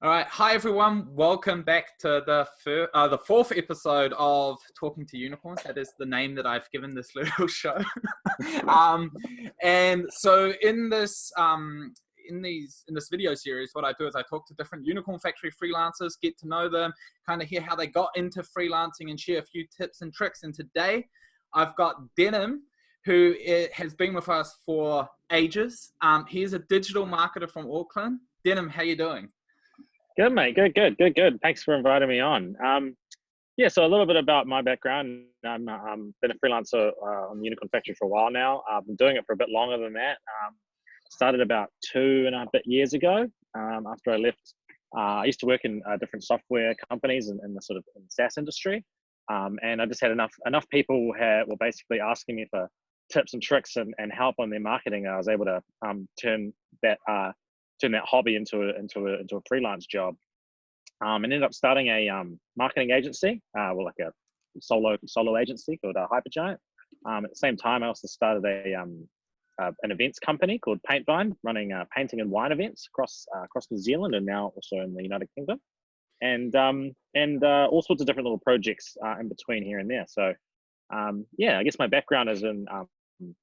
All right. Hi, everyone. Welcome back to the fourth episode of Talking to Unicorns. That is the name that I've given this little show. And so in this video series, what I do is I talk to different Unicorn Factory freelancers, get to know them, kind of hear how they got into freelancing, and share a few tips and tricks. And today, I've got Denym, who has been with us for ages. He's a digital marketer from Auckland. Denym, how you doing? Good, mate. Good. Thanks for inviting me on. Yeah, so a little bit about my background. I've been a freelancer on the Unicorn Factory for a while now. I've been doing it for a bit longer than that. Started about 2.5 years ago after I left. I used to work in different software companies in the sort of SaaS industry. And I just had enough people were basically asking me for tips and tricks and help on their marketing. I was able to turn that hobby into a freelance job, and ended up starting a marketing agency, like a solo agency called Hypergiant. At the same time, I also started an events company called Paintvine, running painting and wine events across New Zealand and now also in the United Kingdom, and all sorts of different little projects in between here and there. So yeah, I guess my background is in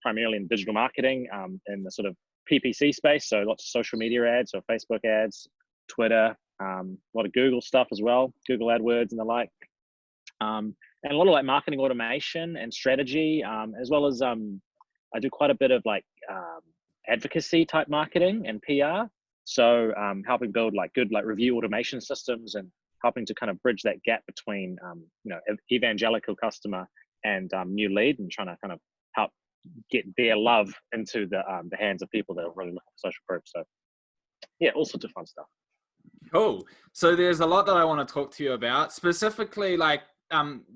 primarily in digital marketing, in the sort of PPC space, so lots of social media ads, so Facebook ads, Twitter, a lot of Google stuff as well, Google AdWords and the like, and a lot of like marketing automation and strategy, as well as I do quite a bit of like advocacy type marketing and PR. So helping build like good like review automation systems and helping to kind of bridge that gap between evangelical customer and new lead, and trying to kind of help get their love into the hands of people that are really looking for social proof. So yeah, all sorts of fun stuff. Cool. So there's a lot that I want to talk to you about, specifically like,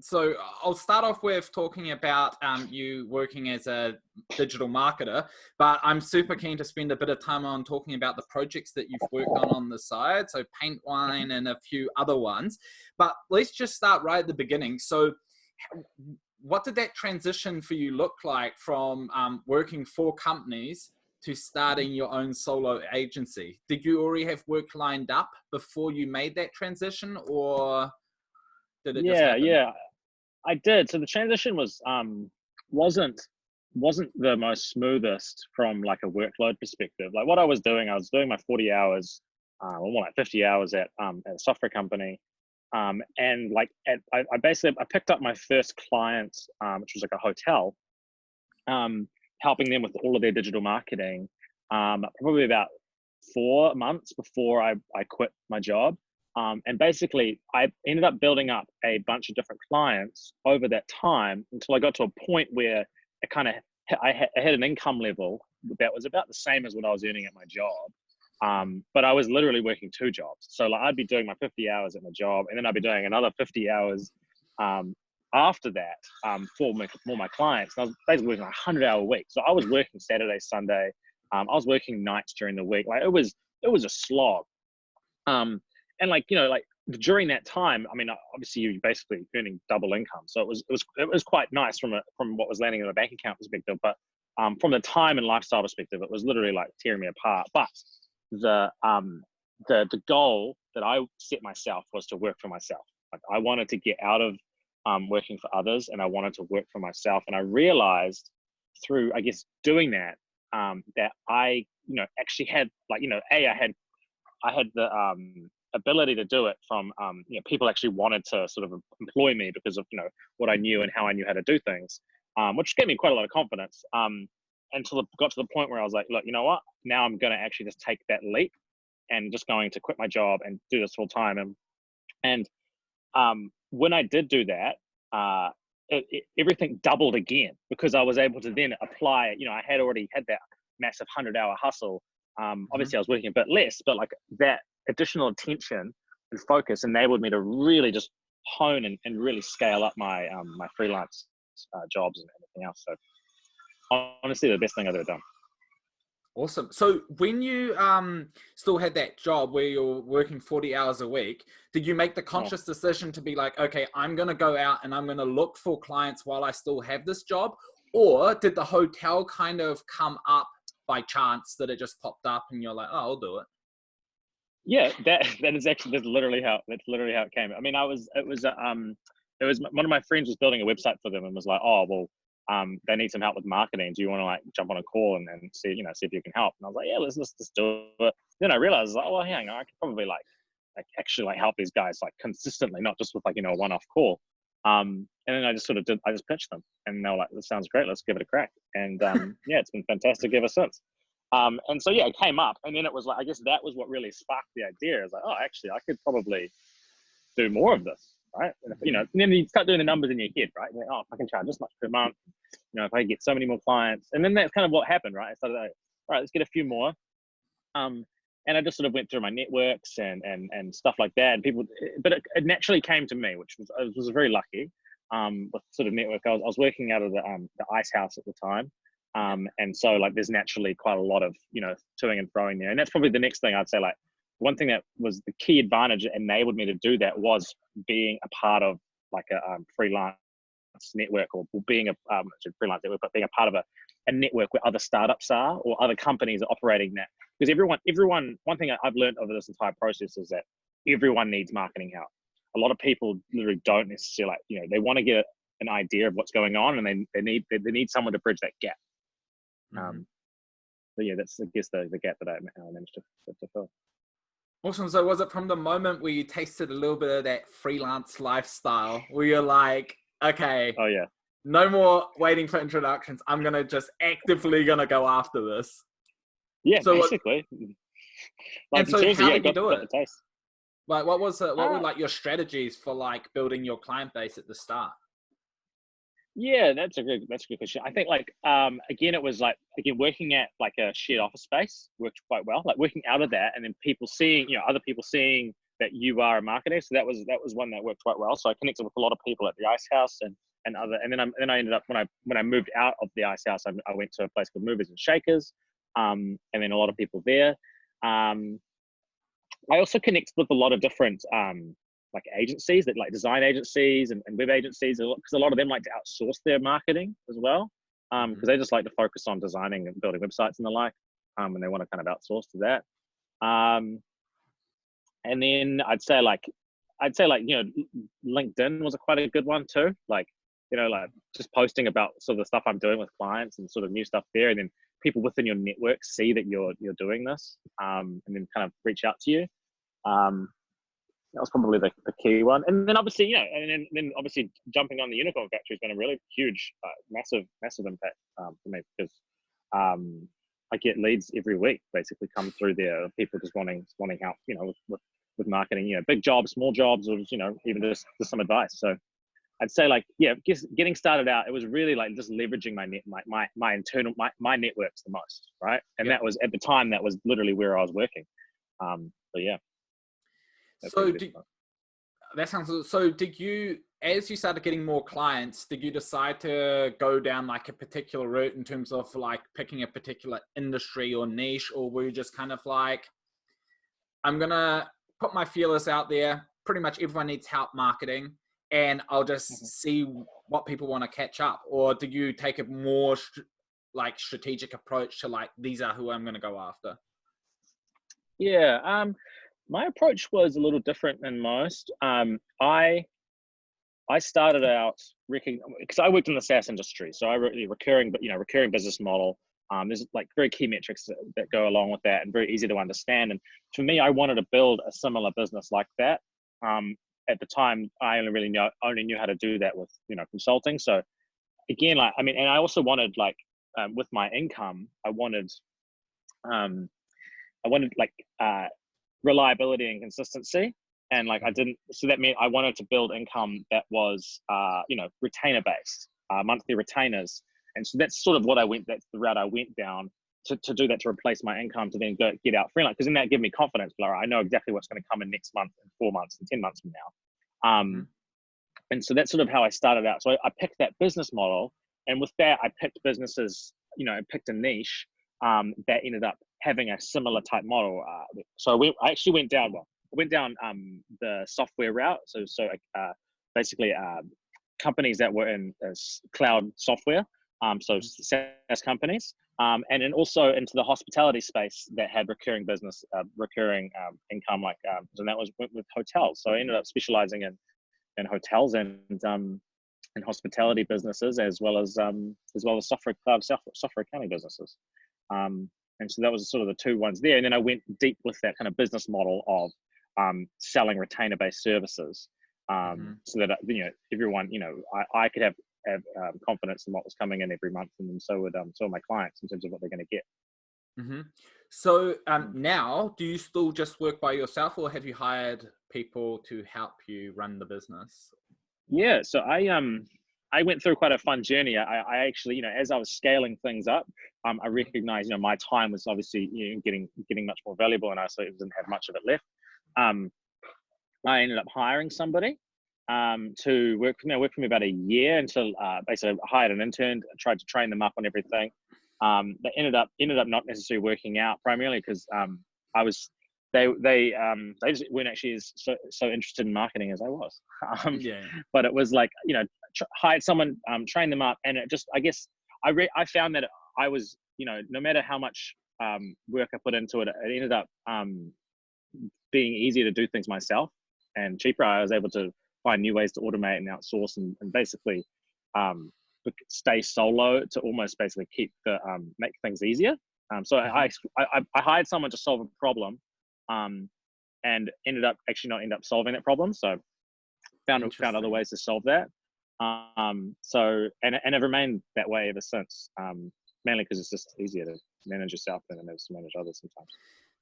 so I'll start off with talking about you working as a digital marketer, but I'm super keen to spend a bit of time on talking about the projects that you've worked on the side, so Paintvine and a few other ones. But let's just start right at the beginning. So what did that transition for you look like from working for companies to starting your own solo agency? Did you already have work lined up before you made that transition, or did it just happen? Yeah, I did. So the transition wasn't the most smoothest from like a workload perspective. Like what I was doing my 40 hours, or more like 50 hours at a software company. And like I picked up my first client, which was like a hotel, helping them with all of their digital marketing, probably about 4 months before I quit my job. And basically I ended up building up a bunch of different clients over that time until I got to a point where I had an income level that was about the same as what I was earning at my job. But I was literally working 2 jobs. So like I'd be doing my 50 hours at my job, and then I'd be doing another 50 hours after that for my clients. And I was basically working a 100-hour week. So I was working Saturday, Sunday. I was working nights during the week. Like it was a slog. And like, like during that time, I mean, obviously you're basically earning double income. So it was quite nice from what was landing in a bank account perspective. But from the time and lifestyle perspective, it was literally like tearing me apart. But the goal that I set myself was to work for myself. Like I wanted to get out of working for others, and I wanted to work for myself. And I realized through, I guess, doing that, that I, actually had like, I had the ability to do it from, people actually wanted to sort of employ me because of, what I knew and how I knew how to do things, which gave me quite a lot of confidence. Until it got to the point where I was like, look, you know what? Now I'm going to actually just take that leap and just going to quit my job and do this full time. And when I did do that, everything doubled again, because I was able to then apply. I had already had that massive 100-hour hustle. Obviously, I was working a bit less, but like that additional attention and focus enabled me to really just hone and really scale up my my freelance jobs and everything else. So honestly, the best thing I've ever done. Awesome. So when you still had that job where you're working 40 hours a week, did you make the conscious decision to be like, okay, I'm going to go out and I'm going to look for clients while I still have this job? Or did the hotel kind of come up by chance, that it just popped up and you're like, oh, I'll do it? Yeah, that's literally how it came. I mean, it was one of my friends was building a website for them and was like, oh well, they need some help with marketing. Do you want to like jump on a call and see see if you can help? And I was like, yeah, let's just do it. Then I realized like, well, hang on, I could probably like actually like help these guys like consistently, not just with like a one-off call. And then I just I just pitched them, and they were like, this sounds great, let's give it a crack. And yeah, it's been fantastic ever since. And so yeah, it came up, and then it was like, I guess that was what really sparked the idea. I was like, oh, actually, I could probably do more of this, right? And and then you start doing the numbers in your head, right? Like, oh, if I can charge this much per month, if I get so many more clients, and then that's kind of what happened, right? I started like, all right, let's get a few more. And I just sort of went through my networks and stuff like that, and people, but it naturally came to me, which was very lucky. With sort of network, I was working out of the ice house at the time. And so like there's naturally quite a lot of toing and froing there, and that's probably the next thing I'd say. Like one thing that was the key advantage that enabled me to do that was being a part of like a freelance network, or being a freelance network, but being a part of a network where other startups are, or other companies are operating that. Because everyone, one thing I've learned over this entire process is that everyone needs marketing help. A lot of people literally don't necessarily they want to get an idea of what's going on, and they need someone to bridge that gap. But yeah, that's I guess the gap that I managed to fill. Awesome. So was it from the moment where you tasted a little bit of that freelance lifestyle where you're like, okay, oh yeah, no more waiting for introductions, I'm gonna just actively go after this? Yeah, so basically. Like, and so how did you do it? The taste. Like what were like your strategies for like building your client base at the start? Yeah, that's a good question. I think like again, it was like working at like a shared office space worked quite well. Like working out of that, and then people seeing other people seeing that you are a marketer. So that was one that worked quite well. So I connected with a lot of people at the Ice House and then I ended up when I moved out of the Ice House, I went to a place called Movers and Shakers, and then a lot of people there. I also connected with a lot of different like agencies, that like design agencies and web agencies, because a lot of them like to outsource their marketing as well, because they just like to focus on designing and building websites and the like, and they want to kind of outsource to that. And then I'd say like LinkedIn was quite a good one too. Like like just posting about sort of the stuff I'm doing with clients and sort of new stuff there, and then people within your network see that you're doing this, and then kind of reach out to you. That was probably the key one. And then obviously, and then obviously jumping on the Unicorn Factory has been a really huge, massive impact for me, because I get leads every week, basically come through there, people just wanting help, with marketing, big jobs, small jobs, or just, even just some advice. So I'd say like, yeah, getting started out, it was really like just leveraging my internal networks the most, right? And that was at the time, that was literally where I was working. But yeah. So that sounds so. Did you, as you started getting more clients, did you decide to go down like a particular route in terms of like picking a particular industry or niche, or were you just kind of like, I'm gonna put my feelers out there, pretty much everyone needs help marketing, and I'll just see what people want to catch up? Or did you take a more like strategic approach to like, these are who I'm going to go after? Yeah, my approach was a little different than most. I started out because I worked in the SaaS industry, so I wrote the recurring business model. There's like very key metrics that go along with that, and very easy to understand. And for me, I wanted to build a similar business like that. At the time, I only knew how to do that with consulting. So again, like and I also wanted like with my income, I wanted like reliability and consistency, and like so that meant I wanted to build income that was retainer based, monthly retainers. And so that's sort of that's the route I went down to do that, to replace my income, to then get out freelance, because then that gave me confidence. Like, I know exactly what's going to come in next month, and 4 months, and 10 months from now. And so that's sort of how I started out. So I picked that business model, and with that I picked businesses, I picked a niche that ended up having a similar type model. So I actually went down the software route. So basically companies that were in cloud software. So SaaS companies, and then also into the hospitality space that had recurring business, recurring income, and that was with hotels. So I ended up specializing in hotels and hospitality businesses, as well as software accounting businesses. And so that was sort of the two ones there. And then I went deep with that kind of business model of selling retainer-based services, so that everyone, I could have confidence in what was coming in every month, and then so would my clients in terms of what they're going to get. So now, do you still just work by yourself, or have you hired people to help you run the business? Yeah, so I went through quite a fun journey. I actually, as I was scaling things up, I recognized, my time was obviously getting much more valuable, and I so didn't have much of it left. I ended up hiring somebody to work for me. I worked for me about a year until basically I hired an intern, tried to train them up on everything. That ended up not necessarily working out, primarily because they just weren't actually as so interested in marketing as I was. But it was like, hired someone, trained them up, and it just, I guess I found that I was, no matter how much work I put into it, it ended up being easier to do things myself and cheaper. I was able to find new ways to automate and outsource and basically stay solo to almost basically keep make things easier. So I hired someone to solve a problem, and ended up actually not end up solving that problem. So found other ways to solve that. So I've remained that way ever since. Mainly because it's just easier to manage yourself than it is to manage others sometimes.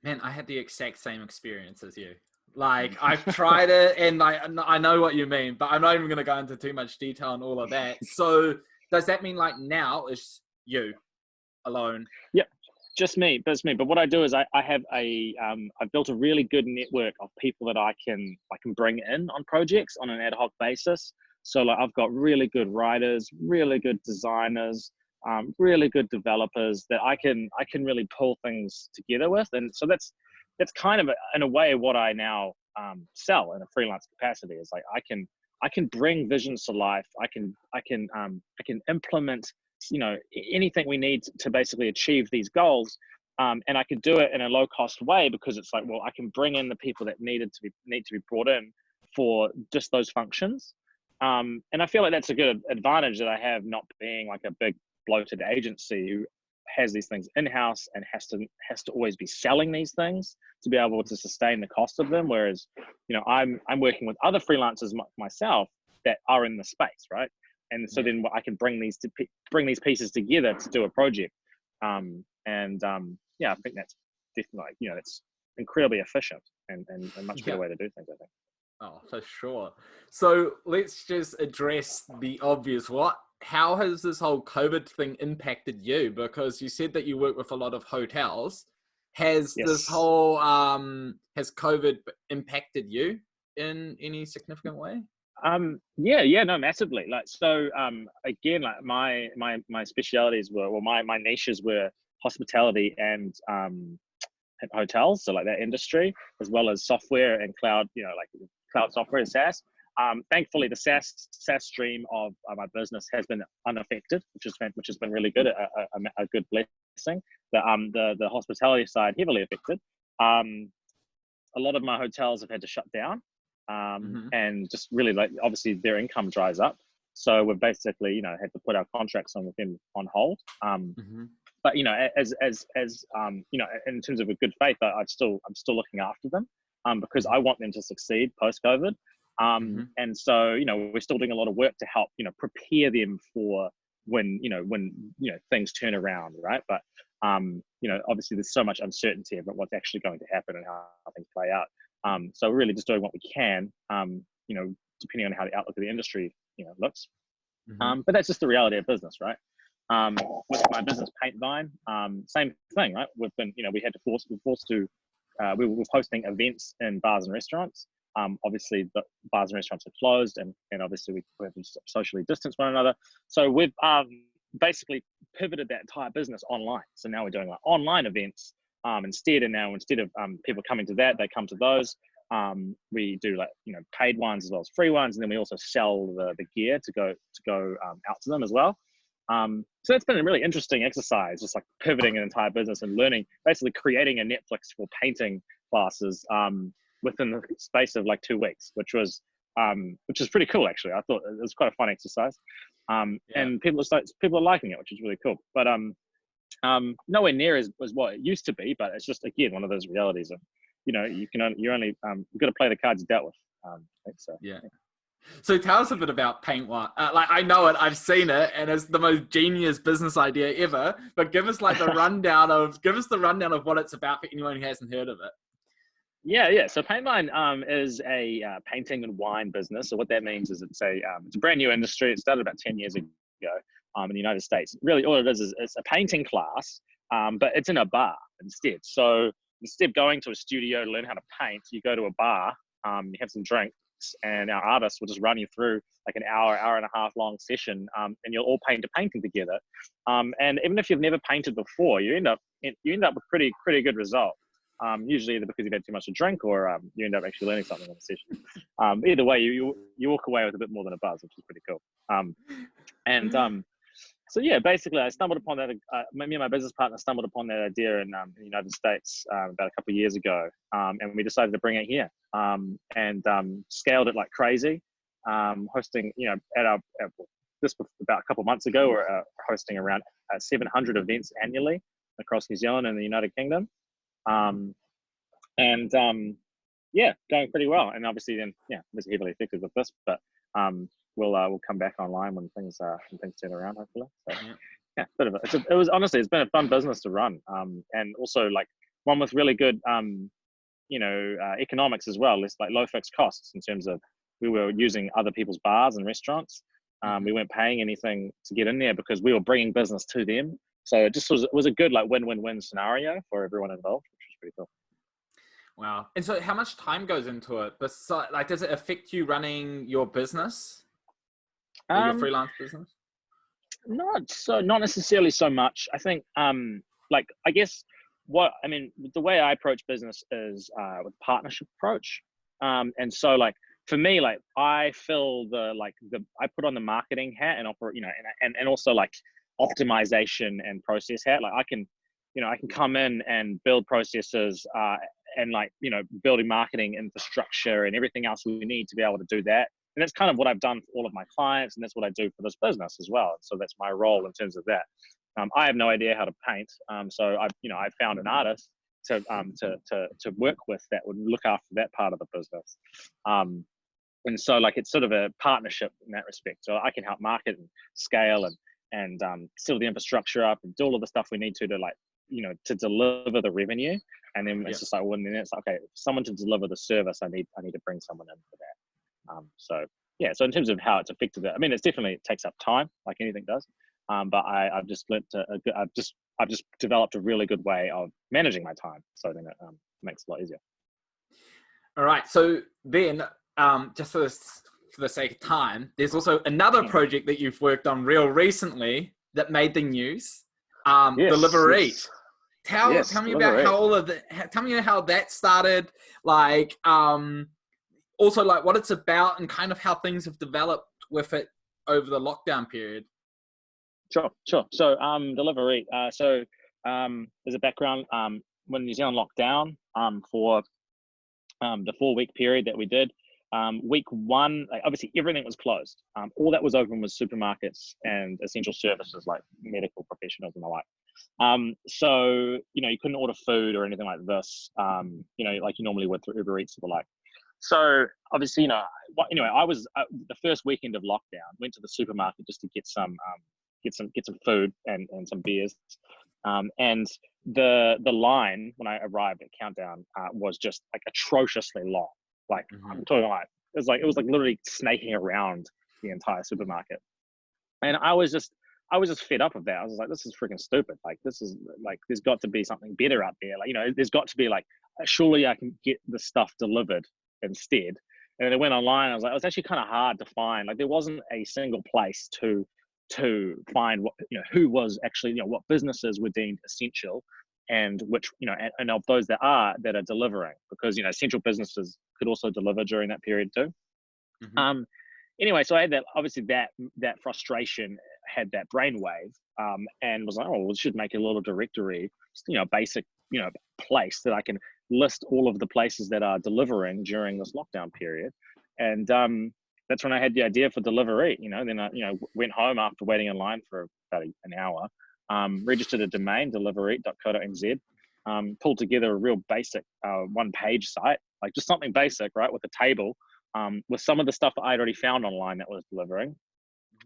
Man, I had the exact same experience as you. Like, I've tried it, and I know what you mean, but I'm not even going to go into too much detail on all of that. So does that mean like now it's you alone? Yeah, just me. But what I do is I've built a really good network of people that I can bring in on projects on an ad hoc basis. So like I've got really good writers, really good designers, really good developers that I can really pull things together with. And so that's kind of in a way what I now sell in a freelance capacity, is like I can bring visions to life. I can implement anything we need to basically achieve these goals, and I could do it in a low cost way, because it's like, well, I can bring in the people that need to be brought in for just those functions. And I feel like that's a good advantage that I have, not being like a big bloated agency who has these things in-house and has to always be selling these things to be able to sustain the cost of them. Whereas, I'm working with other freelancers myself that are in the space, right? And so then I can bring these pieces together to do a project. I think that's definitely, it's incredibly efficient and a much better way to do things, I think. Oh, for sure. So let's just address the obvious. How has this whole COVID thing impacted you? Because you said that you work with a lot of hotels. Has this whole, has COVID impacted you in any significant way? No, massively. Like, so, again, like my specialities were, well, my niches were hospitality and hotels. So like that industry, as well as software and cloud, like cloud software and SaaS. Thankfully, the SaaS stream of my business has been unaffected, which has been really good, a good blessing. The hospitality side heavily affected. A lot of my hotels have had to shut down, and just really, like, obviously their income dries up. So we've basically, had to put our contracts with them on hold. But as in terms of a good faith, I'm still looking after them, because I want them to succeed post-COVID. And so, we're still doing a lot of work to help, prepare them for when things turn around, right? But, obviously there's so much uncertainty about what's actually going to happen and how things play out. So we're really just doing what we can, depending on how the outlook of the industry, looks. But that's just the reality of business, right? With my business, Paintvine, same thing, right? We've been, we were hosting events in bars and restaurants. Obviously the bars and restaurants are closed, and obviously we have to socially distance one another. So we've basically pivoted that entire business online. So now we're doing like online events instead. And now instead of people coming to that, they come to those. We do like, paid ones as well as free ones. And then we also sell the gear to go out to them as well. So that's been a really interesting exercise, just like pivoting an entire business and learning, basically creating a Netflix for painting classes within the space of like 2 weeks, which is pretty cool actually. I thought it was quite a fun exercise, and people are liking it, which is really cool. But nowhere near as what it used to be. But it's just again one of those realities of, you've got to play the cards you're dealt with. So. Yeah. So tell us a bit about Paintvine. Like I know it, I've seen it, and it's the most genius business idea ever. But give us like the rundown of what it's about for anyone who hasn't heard of it. Yeah. So Paintvine is a painting and wine business. So what that means is it's a brand new industry. It started about 10 years ago in the United States. Really, all it is it's a painting class, but it's in a bar instead. So instead of going to a studio to learn how to paint, you go to a bar, you have some drinks, and our artists will just run you through like an hour and a half long session, and you'll all paint a painting together. And even if you've never painted before, you end up with pretty good result. Usually either because you've had too much to drink, or you end up actually learning something on the session. Either way, you walk away with a bit more than a buzz, which is pretty cool. So yeah, basically, I stumbled upon that. Me and my business partner stumbled upon that idea in the United States about a couple of years ago, and we decided to bring it here, and scaled it like crazy. Hosting, about a couple of months ago, we're hosting around 700 events annually across New Zealand and the United Kingdom, yeah, going pretty well. And obviously, then was heavily affected with this, but we'll come back online when things turn around, hopefully. So it's been a fun business to run, and also like one with really good economics as well. It's like low fixed costs in terms of we were using other people's bars and restaurants. We weren't paying anything to get in there because we were bringing business to them. So it just was a good like win-win-win scenario for everyone involved, which was pretty cool. Wow. And so how much time goes into it? Besides, like, does it affect you running your business? Your freelance business? Not necessarily so much. I think I guess the way I approach business is with partnership approach. And so like for me, like I fill I put on the marketing hat and operate, and also like optimization and process hat. Like I can come in and build processes and building marketing infrastructure and everything else we need to be able to do that. And that's kind of what I've done for all of my clients, and that's what I do for this business as well. So that's my role in terms of that. I have no idea how to paint, so I found an artist to work with that would look after that part of the business. And so like it's sort of a partnership in that respect. So I can help market and scale and set the infrastructure up and do all of the stuff we need to to deliver the revenue. And then it's just like, well, then it's okay, someone to deliver the service, I need to bring someone in for that. So in terms of how it's affected it, it definitely takes up time, like anything does. But I've just developed a really good way of managing my time. So then it makes it a lot easier. All right. So then, just for the sake of time, there's also another project that you've worked on real recently that made the news. Deliver Eat. Tell me about tell me how that started. Like, also like what it's about and kind of how things have developed with it over the lockdown period. Sure. So Deliver Eat. There's a background when New Zealand locked down for the 4-week period that we did. Week 1, obviously everything was closed. All that was open was supermarkets and essential services like medical professionals and the like. So you couldn't order food or anything like this. Like you normally would through Uber Eats or the like. So obviously, I was the first weekend of lockdown. Went to the supermarket just to get some food and some beers. And the line when I arrived at Countdown was just like atrociously long. Like I'm talking like it was like literally snaking around the entire supermarket. And I was just fed up of that. I was like, this is freaking stupid. Like this is like there's got to be something better out there. Like there's got to be like surely I can get the stuff delivered instead. And then I went online. I was like, it was actually kind of hard to find. Like there wasn't a single place to find what who was actually what businesses were deemed essential, and which and of those that are delivering, because essential businesses could also deliver during that period too. Anyway, so I had that frustration had that brainwave, and was like, oh, we should make a little directory, basic, place that I can list all of the places that are delivering during this lockdown period. And that's when I had the idea for Delivery. Then I went home after waiting in line for about an hour, registered a domain, delivery.co.nz, pulled together a real basic one-page site, like just something basic, right, with a table, with some of the stuff that I'd already found online that was delivering,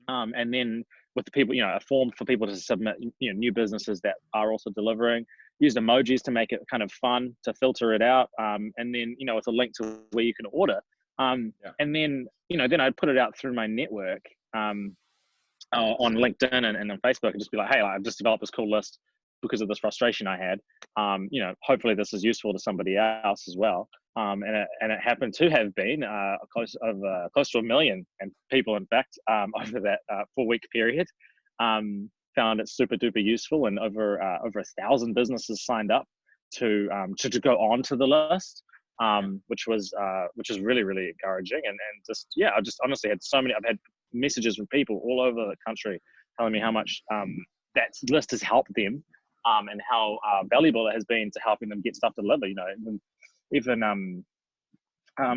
and then with the people, a form for people to submit, new businesses that are also delivering. Used emojis to make it kind of fun to filter it out, and then with a link to where you can order, and then then I'd put it out through my network, on LinkedIn and on Facebook, and just be like, hey, I've just developed this cool list because of this frustration I had. Hopefully this is useful to somebody else as well. And it happened to have been close to 1 million and people, in fact, over that 4-week period. Found it super duper useful, and over 1,000 businesses signed up to go on to the list, which was really, really encouraging. And I just honestly had I've had messages from people all over the country telling me how much that list has helped them, and how valuable it has been to helping them get stuff delivered. Even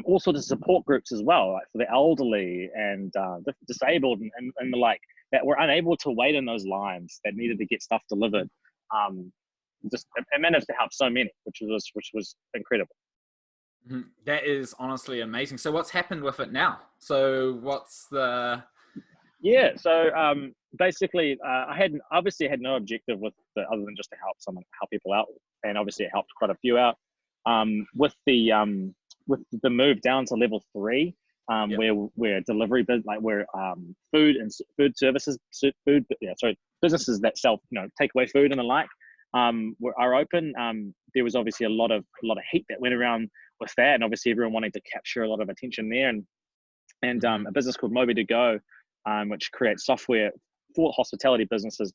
all sorts of support groups as well, like for the elderly and disabled and the like, that were unable to wait in those lines, that needed to get stuff delivered. It managed to help so many, which was incredible. That is honestly amazing. So what's happened with it now? So what's the... Yeah, so basically, I had no objective with other than just to help people out, and obviously it helped quite a few out. With the move down to level 3, where delivery, like where food services, businesses that sell takeaway food and the like, are open. There was obviously a lot of heat that went around with that, and obviously everyone wanting to capture a lot of attention there, and a business called Moby to Go, which creates software for hospitality businesses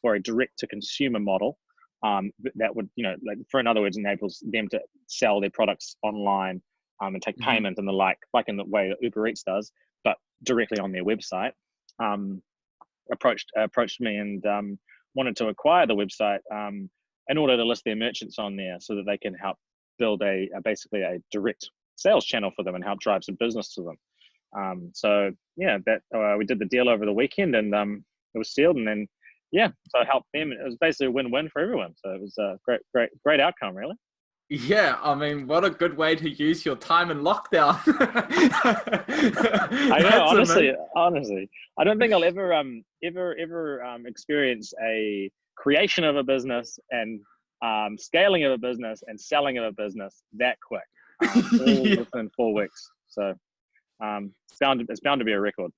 for a direct to consumer model, that would, in other words, enables them to sell their products online, and take payment and the like in the way that Uber Eats does, but directly on their website. Approached me and wanted to acquire the website in order to list their merchants on there, so that they can help build basically a direct sales channel for them and help drive some business to them. So we did the deal over the weekend, and it was sealed, and then so I helped them. It was basically a win-win for everyone. So it was a great outcome, really. Yeah, I mean, what a good way to use your time in lockdown. I know, honestly, I don't think I'll ever experience a creation of a business and scaling of a business and selling of a business that quick, all within 4 weeks. So it's bound to be a record.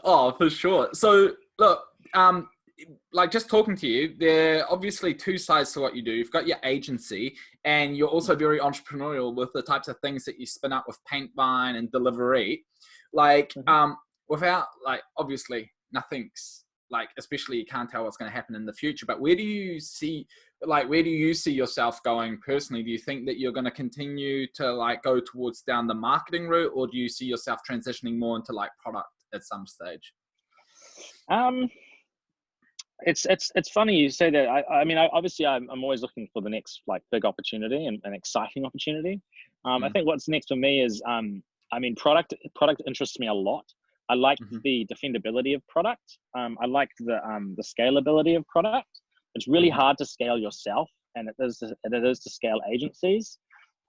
Oh, for sure. So look, like just talking to you, there are obviously 2 sides to what you do. You've got your agency, and you're also very entrepreneurial with the types of things that you spin up with Paintvine and Delivery. Like, without, like, obviously nothing's like, especially you can't tell what's going to happen in the future, but where do you see yourself going personally? Do you think that you're going to continue to like go towards down the marketing route, or do you see yourself transitioning more into like product at some stage? It's funny you say that. I mean, obviously I'm always looking for the next like big opportunity and an exciting opportunity. I think what's next for me is, product interests me a lot. I like the defendability of product. I like the scalability of product. It's really hard to scale yourself, and it is to scale agencies.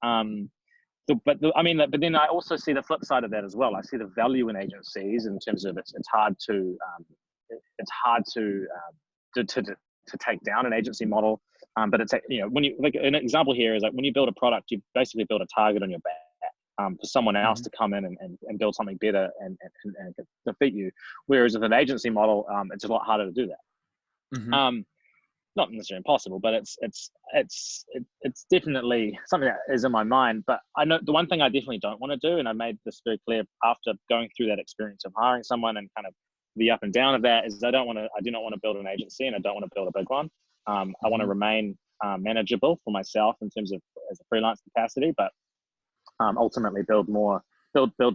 But then I also see the flip side of that as well. I see the value in agencies in terms of it's hard to take down an agency model. But it's when you, like, an example here is like when you build a product, you basically build a target on your back for someone else to come in and build something better and defeat you. Whereas with an agency model, it's a lot harder to do that. Not necessarily impossible, but it's definitely something that is in my mind. But I know the one thing I definitely don't want to do, and I made this very clear after going through that experience of hiring someone and kind of the up and down of that, is I do not want to build an agency, and I don't want to build a big one. I want to remain manageable for myself in terms of as a freelance capacity, but ultimately build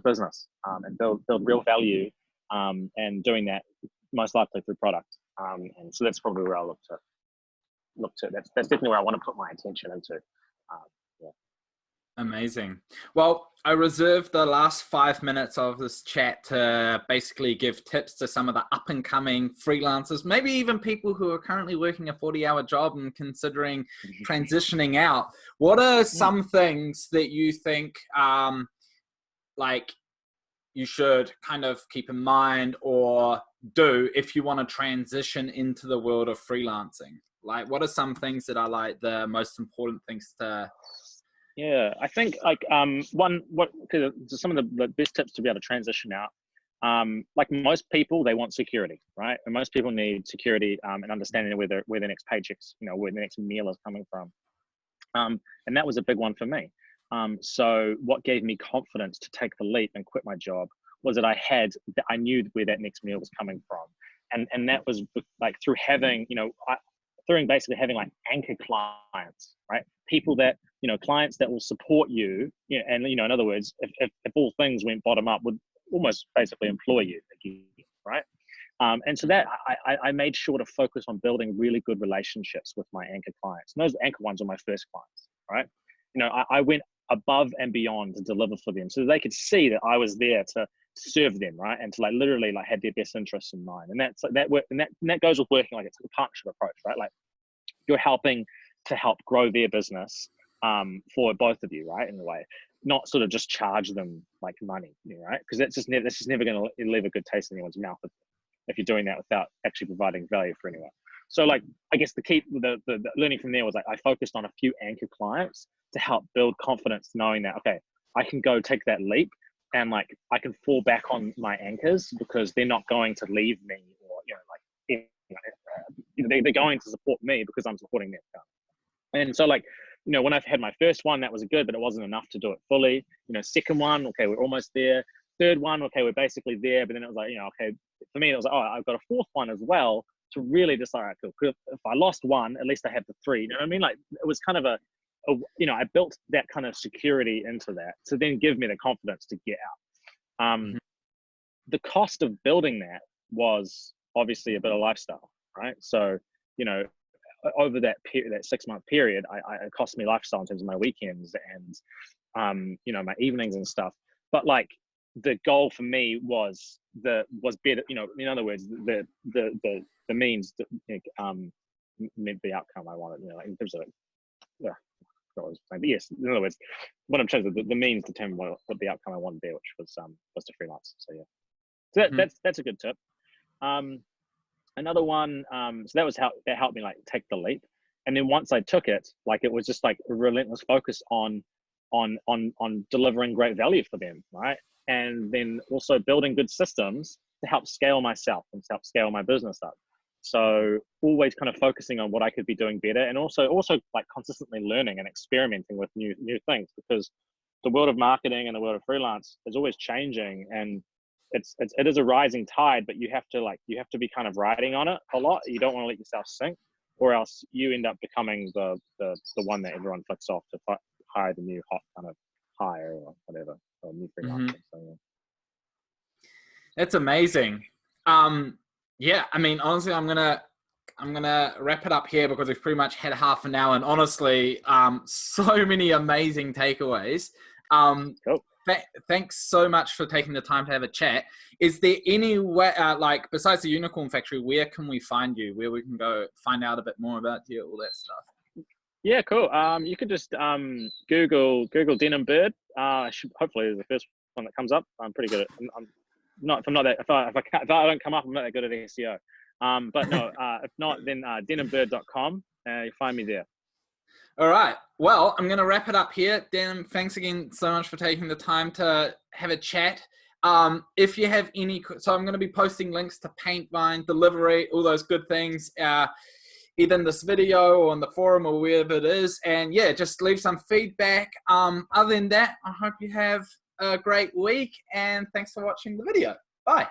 business and build real value, and doing that most likely through product. And so that's probably where I'll look to. That's definitely where I want to put my attention into. Yeah. Amazing. Well, I reserved the last 5 minutes of this chat to basically give tips to some of the up and coming freelancers, maybe even people who are currently working a 40-hour job and considering transitioning out. What are some things that you think like you should kind of keep in mind or do if you want to transition into the world of freelancing? Like, what are some things that are like the most important things to... Yeah, I think like some of the best tips to be able to transition out. Like most people, they want security, right? And most people need security and understanding where their next paychecks, where the next meal is coming from. And that was a big one for me. So what gave me confidence to take the leap and quit my job was that I knew where that next meal was coming from, and that was like through having basically having like anchor clients, right? People that clients that will support you, and in other words, if all things went bottom up, would almost basically employ you again, right? And so that I made sure to focus on building really good relationships with my anchor clients. And those anchor ones were my first clients, right? I went above and beyond to deliver for them, so they could see that I was there to serve them, right? And to like literally like had their best interests in mind. And that's like that work, and that goes with working like it's a partnership approach, right? Like you're helping to help grow their business for both of you, right? In a way, not sort of just charge them like money, right? Because that's just never going to leave a good taste in anyone's mouth if you're doing that without actually providing value for anyone. So like, I guess the learning from there was like, I focused on a few anchor clients to help build confidence, knowing that, okay, I can go take that leap and like, I can fall back on my anchors because they're not going to leave me or, they're going to support me because I'm supporting them. And so like, when I've had my first one, that was good, but it wasn't enough to do it fully. Second one, okay, we're almost there. Third one, okay, we're basically there. But then it was like, okay, for me, it was like, oh, I've got a fourth one as well to really just, all right, cool. If I lost one, at least I have the three. You know what I mean? Like it was kind of I built that kind of security into that to then give me the confidence to get out. The cost of building that was obviously a bit of lifestyle, right? So, over that period, that 6-month period, it cost me lifestyle in terms of my weekends and, my evenings and stuff. But like the goal for me was better, in other words, the means meant the outcome I wanted, in terms of but yes, in other words, what I'm trying to the means determine what the outcome I wanted there, which was to freelance. So yeah, so that's a good tip. Another one, so that helped me like take the leap. And then once I took it, like it was just like a relentless focus on delivering great value for them, right? And then also building good systems to help scale myself and to help scale my business up. So always kind of focusing on what I could be doing better, and also like consistently learning and experimenting with new things, because the world of marketing and the world of freelance is always changing, and it is a rising tide, but you have to be kind of riding on it a lot. You don't want to let yourself sink, or else you end up becoming the one that everyone flicks off to hire the new hot kind of hire or whatever, or new freelancer. So, yeah. That's amazing. Yeah, I mean, honestly, I'm gonna wrap it up here because we've pretty much had half an hour, and honestly, so many amazing takeaways. Cool. Thanks so much for taking the time to have a chat. Is there any way, like besides the Unicorn Factory, where can we find you? Where we can go find out a bit more about you, all that stuff? Yeah, cool. You could just Google Denym Bird. Hopefully is the first one that comes up. I'm pretty good at. If I don't come up, I'm not that good at SEO. But no, if not, then denymbird.com. You find me there. All right. Well, I'm going to wrap it up here. Denym, thanks again so much for taking the time to have a chat. If you have so I'm going to be posting links to Paintvine, Delivery, all those good things, either in this video or on the forum or wherever it is. And yeah, just leave some feedback. Other than that, I hope you have a great week, and thanks for watching the video. Bye.